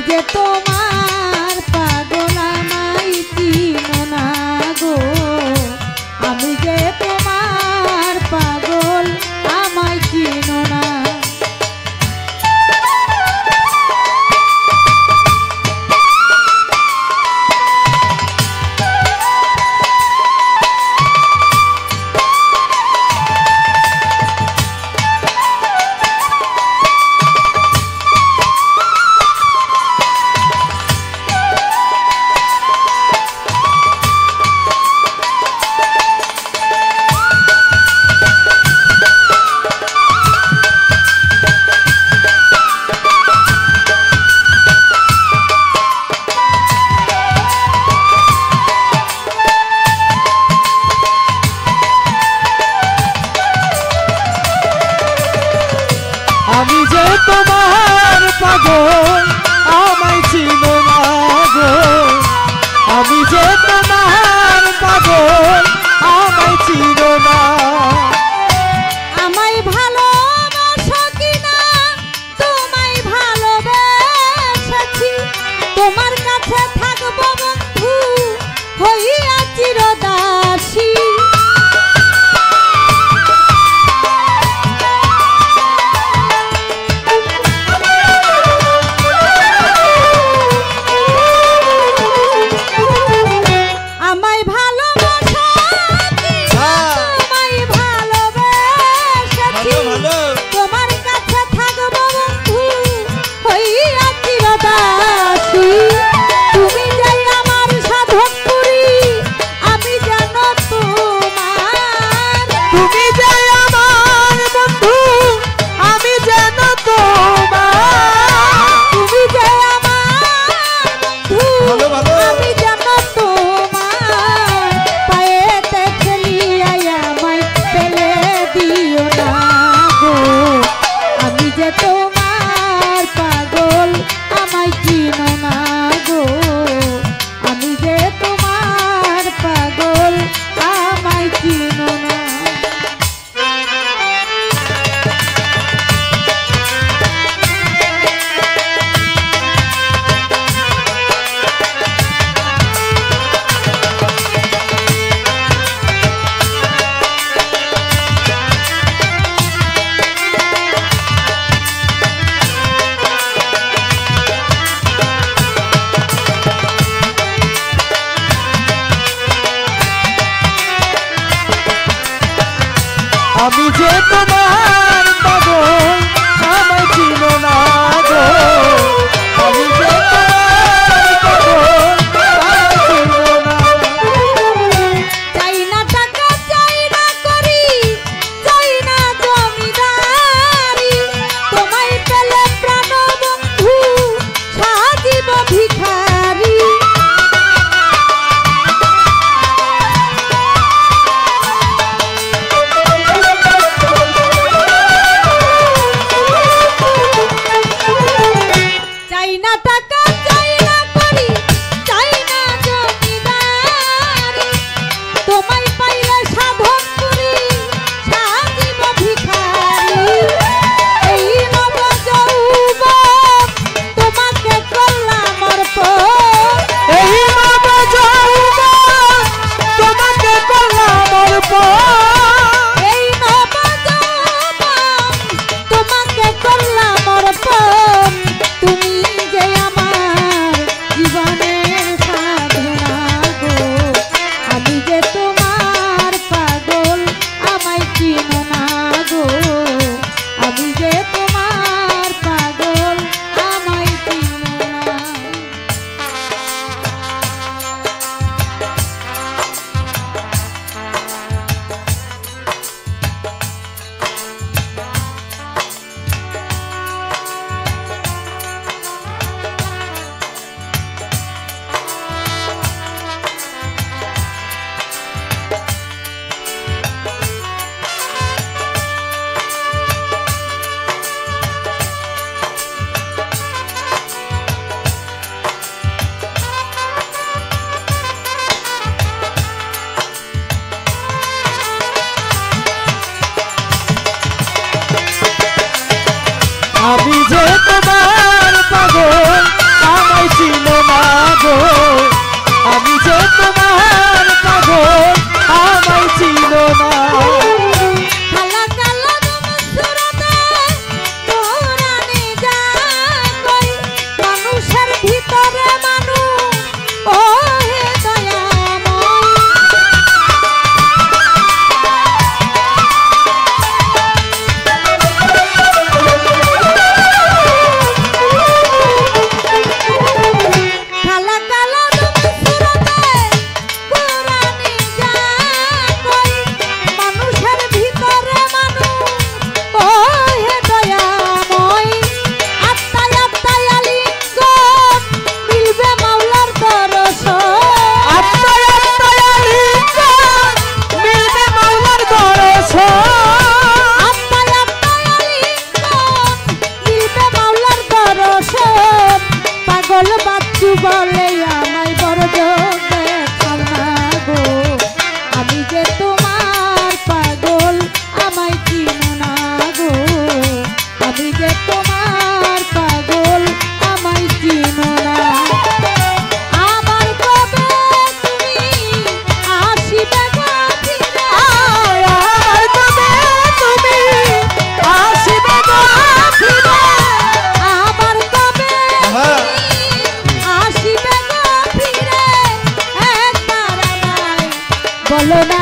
যে তোমার পাগল আমায় চিনো না গো, আমি যে তোমার পাগল আমায় চিনো না। আমি যে তোমার পাগল আমায় চিনো না গো, আমি যে তোমার পাগল আমায় চিনো না। আমায় ভালোবাসো কিনা তোমায় ভালোবেসেছি, তোমার কাছে থাকবো বন্ধু হইয়া চিরদাসী। আমি যে তোমার পাগল আমায় চিনো না গো, আমি যে তোমার পাগল আমায় চিনো না। চাই না টাকা, চাই না করি, চাই না জমিদারি, তোমায় পেলে প্রাণ বন্ধু সাজিব ভিখারি। আমি যে তোমার পাগল আমায় চিনো না গো আমি যে তোমার পাগল আমায় চিনো না কালা কালা সুরতে তোরানি যায় কই মানুষের ভিতরে মানুষ ও হে দয়াময় কালা কালা সুরতে তোরানি যায় কই মানুষের ভিতরে মানুষ ও হে দয়াময় আত্মায় আত্মায় আলিঙ্গন মিলবে মাওলার দর্শন আত্মায় আত্মায় আলিঙ্গন মিলবে মাওলার দর্শন আত্মায় আত্মায় আলিঙ্গন মিলবে মাওলার দর্শন পাগল বাচ্চু বলে আমায় বড় যোগ দেখাও না গো আমি যে তোমার পাগল আমায় চিনো না গো আমি যে তোমার পাগল আমায় চিনো না আমার কবে তুমি আসিবে গো ফিরে আর কবে তুমি আসিবে গো ফিরে আবার কবে আসিবে গো ফিরে একবার আমায় বলো না